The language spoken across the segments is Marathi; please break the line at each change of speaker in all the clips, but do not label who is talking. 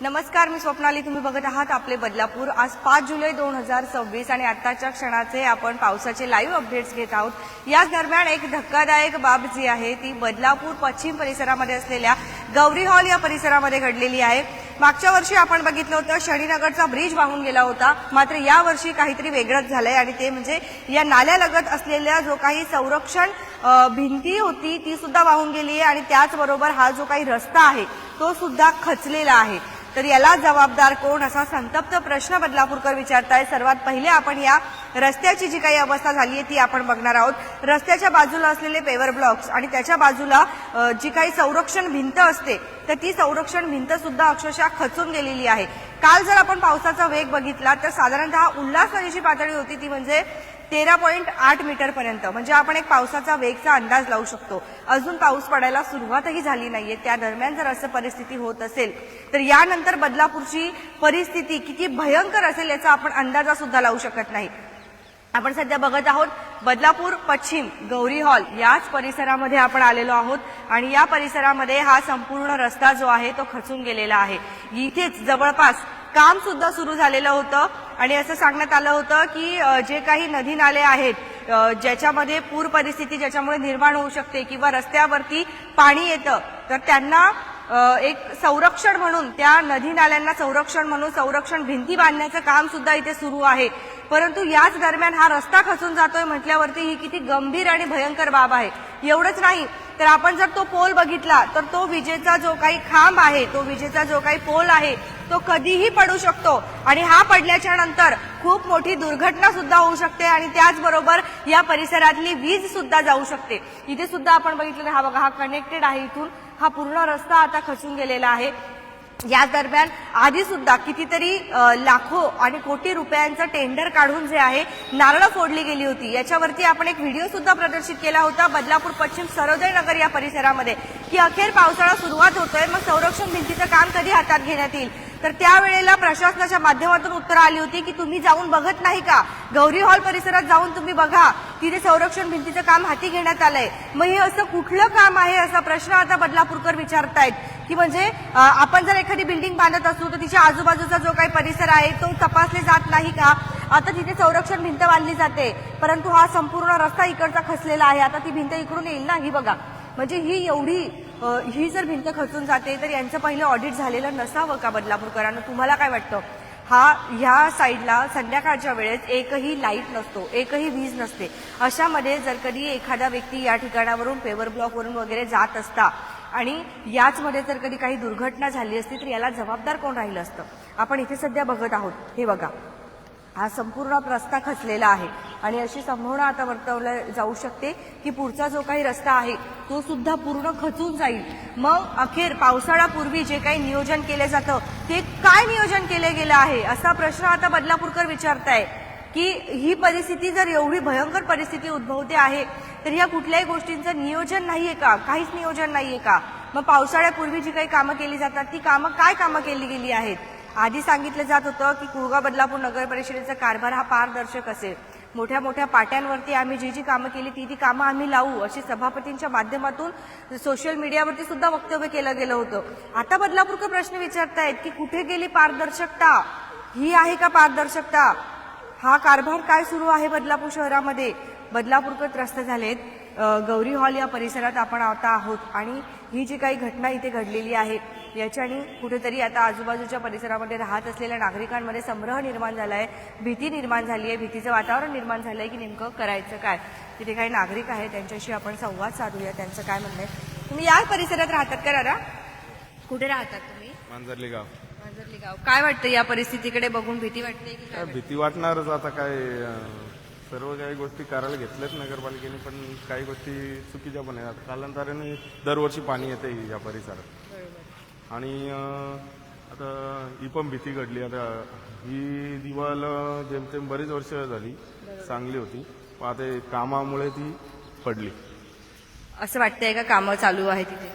नमस्कार, मी स्वप्नाली. तुम्ही बघत आहात आपले बदलापूर. आज 5 जुलै 2026 आणि आताच्या क्षणाचे आपण पावसाचे लाईव्ह अपडेट्स घेत आहोत. याच दरम्यान एक धक्कादायक बाब जी आहे ती बदलापूर पश्चिम परिसरामध्ये असलेल्या गौरी हॉल या परिसरामध्ये घडलेली आहे. मागच्या वर्षी आपण बघितलं होतं शनीनगरचा ब्रिज वाहून गेला होता, मात्र या वर्षी काहीतरी वेगळंच झालंय आणि ते म्हणजे या नाल्यालगत असलेल्या जो काही संरक्षण भिंती होती ती सुद्धा वाहून गेली आहे आणि त्याचबरोबर हा जो काही रस्ता आहे तो सुद्धा खचलेला आहे. तर याला जबाबदार कोण असा संतप्त प्रश्न बदलापूरकर विचारतायत. सर्वात पहिले आपण या रस्त्याची जी काही अवस्था झाली आहे ती आपण बघणार आहोत. रस्त्याच्या बाजूला असलेले पेवर ब्लॉक्स आणि त्याच्या बाजूला जी काही संरक्षण भिंत असते तर ती संरक्षण भिंत सुद्धा अक्षरशः खचून गेलेली आहे. काल जर आपण पावसाचा वेग बघितला तर साधारणतः उल्हास नदीची पातळी होती ती म्हणजे 13.8 मीटर पर्यंत, म्हणजे आपण एक पावसाचा वेगचा अंदाज लावू शकतो. अजून पाऊस पडायला सुरुवातही झाली नाहीये. त्या दरम्यान जर असं परिस्थिती होत असेल तर यानंतर बदलापूरची परिस्थिती किती भयंकर असेल याचा आपण अंदाजा सुद्धा लावू शकत नाही. आपण सध्या बघत आहोत बदलापूर पश्चिम गौरी हॉल याच परिसरामध्ये आपण आलेलो आहोत आणि या परिसरामध्ये हा संपूर्ण रस्ता जो आहे तो खचून गेलेला आहे. इथेच जवळपास काम सुद्धा सुरू झालेलं होतं आणि असं सांगण्यात आलं होतं की जे काही नदी नाले आहेत ज्याच्यामध्ये पूर परिस्थिती ज्याच्यामुळे निर्माण होऊ शकते किंवा रस्त्यावरती पाणी येतं तर त्यांना एक संरक्षण म्हणून त्या नदी नाल्यांना संरक्षण म्हणून संरक्षण भिंती बांधण्याचं काम सुद्धा इथे सुरू आहे. परंतु याच दरम्यान हा रस्ता खचून जातोय म्हटल्यावरती ही किती गंभीर आणि भयंकर बाब आहे. एवढंच नाही तर आपण जर तो पोल बघितला तर तो विजेचा जो काही खांब आहे तो विजेचा जो काही पोल आहे तो कधीही पडू शकतो आणि हा पडल्याच्या नंतर खूप मोठी दुर्घटना सुद्धा होऊ शकते आणि त्याचबरोबर या परिसरातली वीज सुद्धा जाऊ शकते. इथे सुद्धा आपण बघितलं हा बघा, हा कनेक्टेड आहे. इथून हा पूर्ण रस्ता आता खचून गेलेला आहे. या दरम्यान आधी सुद्धा कितीतरी लाखो आणि कोटी रुपयांचं टेंडर काढून जे आहे नारळ फोडली गेली होती. याच्यावरती आपण एक व्हिडिओ सुद्धा प्रदर्शित केला होता बदलापूर पश्चिम सरोदय नगर या परिसरामध्ये की अखेर पावसाळा सुरुवात होतोय, मग संरक्षण भिंतीचं काम कधी हातात घेण्यात येईल. तर त्यावेळेला प्रशासनाच्या माध्यमातून उत्तर आली होती की तुम्ही जाऊन बघत नाही का, गौरी हॉल परिसरात जाऊन तुम्ही बघा, तिथे संरक्षण भिंतीचं काम हाती घेण्यात आलंय. मग हे असं कुठलं काम आहे असा प्रश्न आता बदलापूरकर विचारतायत की म्हणजे आपण जर एखादी बिल्डिंग बांधत असू तर तिच्या आजूबाजूचा जो काही परिसर आहे तो तपासले जात नाही का. आता तिथे संरक्षण भिंत बांधली जाते परंतु हा संपूर्ण रस्ता इकडचा खचलेला आहे. आता ती भिंत इकडून येईल ना, ही बघा. म्हणजे ही जर भिंत खचून जाते तर यांचं पहिलं ऑडिट झालेलं नसावं का बदलापूरकरांना? तुम्हाला काय वाटतं? ह्या साईडला संध्याकाळच्या वेळेस एकही लाईट नसतो, एकही वीज नसते. अशामध्ये जर कधी एखादा व्यक्ती या ठिकाणावरून पेवर ब्लॉकवरून वगैरे जात असता आणि याचमध्ये जर कधी काही दुर्घटना झाली असती तर याला जबाबदार कोण राहिलं असतं? आपण इथे सध्या बघत आहोत, हे बघा, हा संपूर्ण रस्ता खचलेला आहे आणि अशी संभावना आता वर्तवली जाऊ शकते की पुढचा जो काही रस्ता आहे तो सुद्धा पूर्ण खचून जाईल. मग अखेर पावसाळ्यापूर्वी जे काही नियोजन केले जातं ते काय नियोजन केले गेलं आहे असा प्रश्न आता बदलापूरकर विचारताय की ही परिस्थिती जर एवढी भयंकर परिस्थिती उद्भवते आहे तर या कुठल्याही गोष्टींचं नियोजन नाहीये का? काहीच नियोजन नाहीये का? मग पावसाळ्यापूर्वी जी काही कामं केली जातात ती काय कामं केली गेली आहेत? आधी सांगितलं जात होतं की कुळगाव बदलापूर नगर परिषदेचा कारभार हा पारदर्शक असेल, मोठ्या मोठ्या पाट्यांवरती आम्ही जी कामं केली ती कामं आम्ही लावू अशी सभापतींच्या माध्यमातून सोशल मीडियावरती सुद्धा वक्तव्य केलं गेलं होतं. आता बदलापूरकर प्रश्न विचारतायत की कुठे गेली पारदर्शकता? ही आहे का पारदर्शकता? हा कारभार काय सुरू आहे बदलापूर शहरामध्ये? बदलापूरकर त्रस्त झालेत. गौरी हॉल या परिसरात आपण आता आहोत आणि ही जी काही घटना इथे घडलेली आहे याच्याने कुठेतरी आता आजूबाजूच्या परिसरामध्ये राहत असलेल्या नागरिकांमध्ये संभ्रम निर्माण झाला आहे, भीती निर्माण झाली आहे, भीतीचं वातावरण निर्माण झालं आहे की नेमकं करायचं काय. तिथे काही नागरिक आहेत त्यांच्याशी आपण संवाद साधूया, त्यांचं काय म्हणणं आहे. तुम्ही या परिसरात राहतात का दादा? कुठे राहतात तुम्ही?
मांजरली गाव.
मांजरली गाव. काय वाटतं या परिस्थितीकडे बघून भीती वाटते की काय?
भीती वाटणारच. आता काय सर्व काही गोष्टी करायला घेतल्यात नगरपालिकेने, पण काही गोष्टी चुकीच्या पण आहेत. कालांतराने दरवर्षी पाणी येते या परिसरात आणि आता ही पण भीती घडली. आता ही दिवाल जेमतेम बरीच वर्ष झाली चांगली होती, पण आता कामामुळे ती पडली.
असं वाटतंय का कामं चालू आहे तिथे?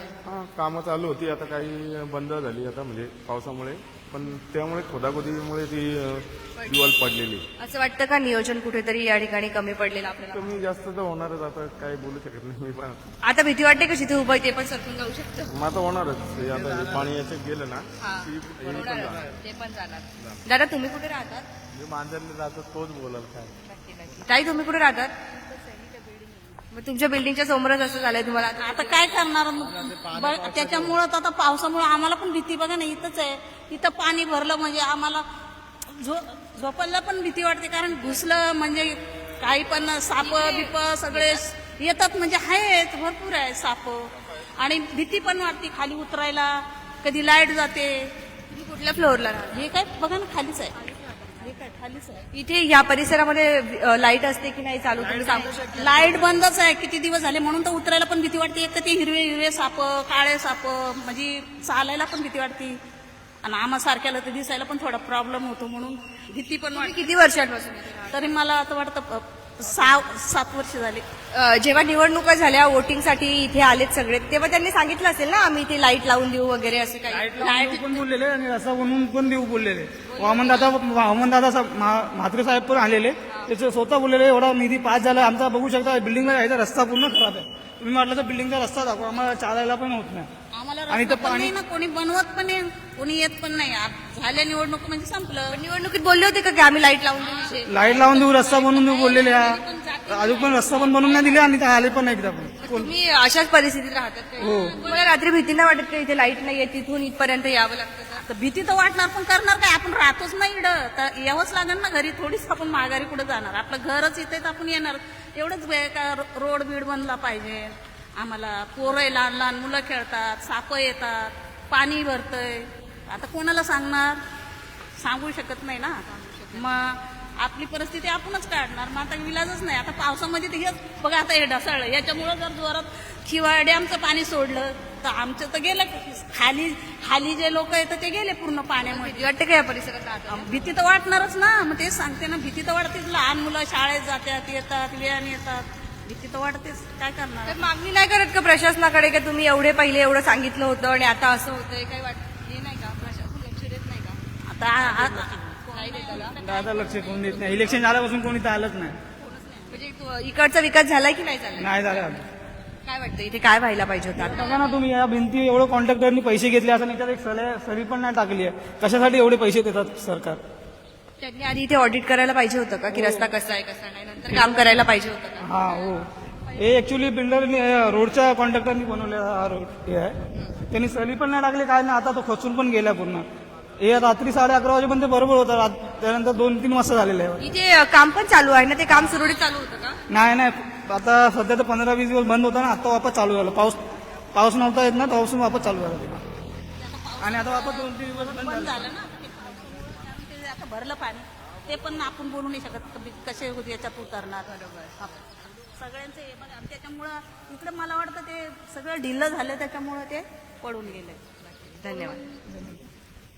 कामं चालू होती, आता काही बंद झाली आता म्हणजे पावसामुळे पण त्यामुळे खोदाखोदीमुळे ती दिवाल पडलेली.
असं वाटतं का नियोजन कुठेतरी या ठिकाणी कमी पडलेलं आपल्याला?
कमी जास्त तर होणारच, आता काय बोलू शकत नाही मी पण.
आता भीती वाटते का जिथे उभं आहे ते पण सरकून जाऊ शकतं?
मग आता होणारच. हे आता हे पाणी याच्यात गेलं ना की हे पण जाणार.
ते पण जाणार. दादा तुम्ही कुठे राहतात?
जे मांजरले राहतात तोच बोलाल काय.
नक्की नक्की. ताई तुम्ही कुठे राहतात? मग तुमच्या बिल्डिंगच्या समोरच असं झालंय तुम्हाला?
आता काय करणार त्याच्यामुळं तर आता पावसामुळे आम्हाला पण भीती बघा ना, इथंच आहे. इथं पाणी भरलं म्हणजे आम्हाला झोपायला पण भीती वाटते, कारण घुसलं म्हणजे काही पण साप बिप सगळे येतात, म्हणजे आहेत भरपूर आहे साप, आणि भीती पण वाटते खाली उतरायला. कधी लाईट जाते.
तुम्ही कुठल्या फ्लोअरला राहता?
हे काय बघा ना, खालीच आहे. हे काय खालीच आहे.
इथे या परिसरामध्ये लाईट असते की नाही चालू, तुम्ही सांगू शकता?
लाईट बंदच आहे किती दिवस झाले, म्हणून तर उतरायला पण भीती वाटते. एक तर ते हिरवे हिरवे साप, काळे साप, म्हणजे चालायला पण भीती वाटते, आणि आम्हासारख्याला तर दिसायला पण थोडा प्रॉब्लेम होतो, म्हणून भीती पण
तुम्ही
वाटते.
किती वर्षांपासून इथे राहता?
तरी मला आता वाटतं 6-7 वर्ष झाले.
जेव्हा निवडणुका झाल्या वोटिंगसाठी इथे आलेत सगळे, तेव्हा त्यांनी सांगितलं असेल ना आम्ही इथे लाईट लावून देऊ वगैरे असं काही?
लाईट पण बोललेले आणि रस्ता बनवून पण देऊ बोललेले. वामनदादा म्हात्रे साहेब पण आलेले, त्याचे स्वतः बोललेले एवढा निधी पास झाला आमचा, बघू शकता बिल्डिंगला यायचा रस्ता पूर्ण खराब आहे. तुम्ही म्हटलं तर बिल्डिंगचा रस्ता दाखवा, आम्हाला चालायला पण होत नाही.
आम्हाला
आणि
रस्ता
ते
पण नाही ना, कोणी बनवत पण नाही, कोणी येत पण नाही. झाल्या निवडणूक म्हणजे संपलं.
निवडणुकीत बोलले होते का की आम्ही लाईट लावून देऊ विषय?
लाईट लावून देऊ, रस्ता बनवून देऊ बोललेले. अजून पण रस्ता पण बनवून नाही दिले आणि ते आले पण नाही एकदा पण.
तुम्ही अशाच परिस्थितीत राहतात का?
हो.
तुम्हाला रात्री भीती नाही वाटत का इथे लाईट नाहीये तिथून इथपर्यंत यावं लागतं का?
तर भीती तर वाटणार, पण करणार काय, आपण राहतोच नाही इकडं, तर यावंच लागेल ना घरी. थोडीच आपण माघारी कुठे जाणार, आपलं घरच इथे तर आपण येणार. एवढंच का रोड बीड बनला पाहिजे आम्हाला. पोरं लहान लहान मुलं खेळतात, साप येतात, पाणी भरतंय. आता कोणाला सांगणार, सांगू शकत नाही ना. मग आपली परिस्थिती आपणच काढणार. मग आता विलाजच नाही. आता पावसामध्ये तर हेच बघा, आता हे ढसाळलं, याच्यामुळं जर जोरात किंवा डॅमचं पाणी सोडलं तर आमचं तर गेलं खाली. खाली जे लोक आहेत ते गेले पूर्ण पाण्यामध्ये.
भीती वाटते का या परिसरात राहतात?
भीती तर वाटणारच ना, मग तेच सांगते ना, भीती तर वाटतेच. लहान मुलं शाळेत जातात, येतात, वेळाने येतात, भीती तर वाटतेच. काय करणार.
तर मागणी नाही करत का प्रशासनाकडे, की तुम्ही एवढे पहिले एवढं सांगितलं होतं आणि आता असं होतंय? काही वाटत हे नाही का, प्रशासन लक्ष देत नाही का?
आता
नाही देत त्याला?
दादा लक्ष कोण देत नाही. इलेक्शन झाल्यापासून कोणी तर आलंच नाही.
म्हणजे इकडचा विकास झालाय की नाही झालाय?
नाही झालं.
काय वाटतं इथे काय व्हायला पाहिजे होतं आता?
बघा ना तुम्ही, या भिंती एवढं कॉन्ट्रॅक्टरनी पैसे घेतले असं, याच्यात एक सरी पण नाही टाकली आहे. कशासाठी एवढे पैसे देतात सरकार?
त्यांनी आधी इथे ऑडिट करायला पाहिजे होतं का, की रस्ता कसा आहे कसा नाही, नंतर काम करायला पाहिजे होतं का?
हा हो. हे ऍक्च्युली बिल्डरनी रोडच्या कॉन्ट्रॅक्टरनी बनवलेला हा रोड हे आहे. त्यांनी सरी पण नाही टाकली काय नाही, आता तो खचून पण गेला पूर्ण. हे रात्री 11:30 वाजेपर्यंत बरोबर होतं, त्यानंतर 2-3 वाजता झालेलं आहे.
इथे काम पण चालू आहे ना, ते काम सुरळीत चालू होतं का?
नाही, आता सध्या तर 15-20 दिवस बंद होता ना, आता वापस चालू झालं. पाऊस नव्हता येत ना, तेव्हापासून वापस चालू झालं. आणि आता वापस 2-3 दिवस
बंद झालं ना, ते आता भरलं पाणी. ते पण आपण बोलू नाही शकत कसे याच्यात उतरणार. बरोबर. सगळ्यांचे हे बघा, त्याच्यामुळं इकडे मला वाटतं ते सगळं ढिल्लं झालं, त्याच्यामुळं ते पडून गेले.
धन्यवाद.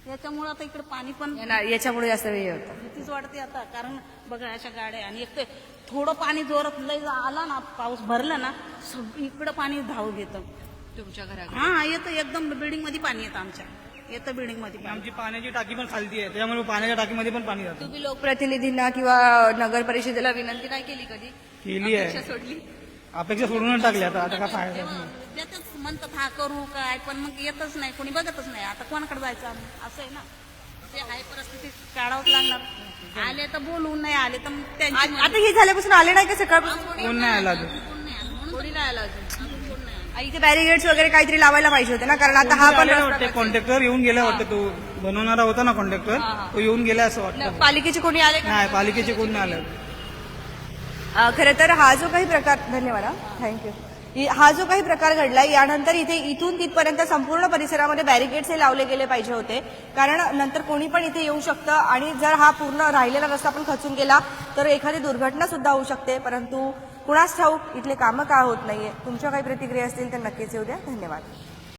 याच्यामुळं आता इकडे पाणी पण
याच्यामुळे जास्त वेळ होतं.
भीतीच वाटते आता, कारण बघा अशा गाड्या, आणि एक तर थोडं पाणी जोरात लय आला ना, पाऊस भरला ना, इकडं पाणी धाव घेतं
तुमच्या घरात?
हा, येतं एकदम बिल्डिंग मध्ये पाणी येतं आमच्या. येतं बिल्डिंग मध्ये पाणी.
आमची पाण्याची टाकी पण खालती आहे, त्यामुळे पाण्याच्या टाकीमध्ये पण पाणी जातं.
तुम्ही लोकप्रतिनिधींना किंवा नगर परिषदेला विनंती नाही केली कधी?
केली आहे,
अपेक्षा सोडली?
अपेक्षा सोडूनच टाकली. आता काय फायदा नाही.
त्यातच म्हणतात हा करू काय, पण मग येतच नाही, कोणी बघतच नाही. आता कोणाकडे जायचं आम्ही, असं आहे ना. ते आहे परिस्थिती, काढावंच लागणार. आले तर बोलून, नाही आले तर मग त्यांची.
आता हे झाल्यापासून आले नाही का सकाळपासून?
कोण नाही आला अजून.
कोणी नाही आलं अजून. इथे बॅरिगेड्स वगैरे काहीतरी लावायला पाहिजे होते ना, कारण आता हा पण रस्ता
कॉन्ट्रॅक्टर येऊन गेला वाटतं, तो बनवणारा होता ना कॉन्ट्रॅक्टर, तो येऊन गेला असं वाटतं.
पालिकेचे कोणी आले का?
नाही, पालिकेचे कोण नाही आलं.
खरं तर हा जो काही प्रकार, धन्यवाद, थँक्यू. हा जो काही प्रकार घडला, यानंतर इथे इथून तिथपर्यंत संपूर्ण परिसरामध्ये बॅरिकेड्स हे लावले गेले पाहिजे होते, कारण नंतर कोणी पण इथे येऊ शकतं, आणि जर हा पूर्ण राहिलेला रस्ता पण खचून गेला तर एखादी दुर्घटना सुद्धा होऊ शकते. परंतु कुणास ठाऊक इथले कामं का होत नाहीये? तुमच्या काही प्रतिक्रिया असतील तर नक्कीच येऊ द्या. धन्यवाद.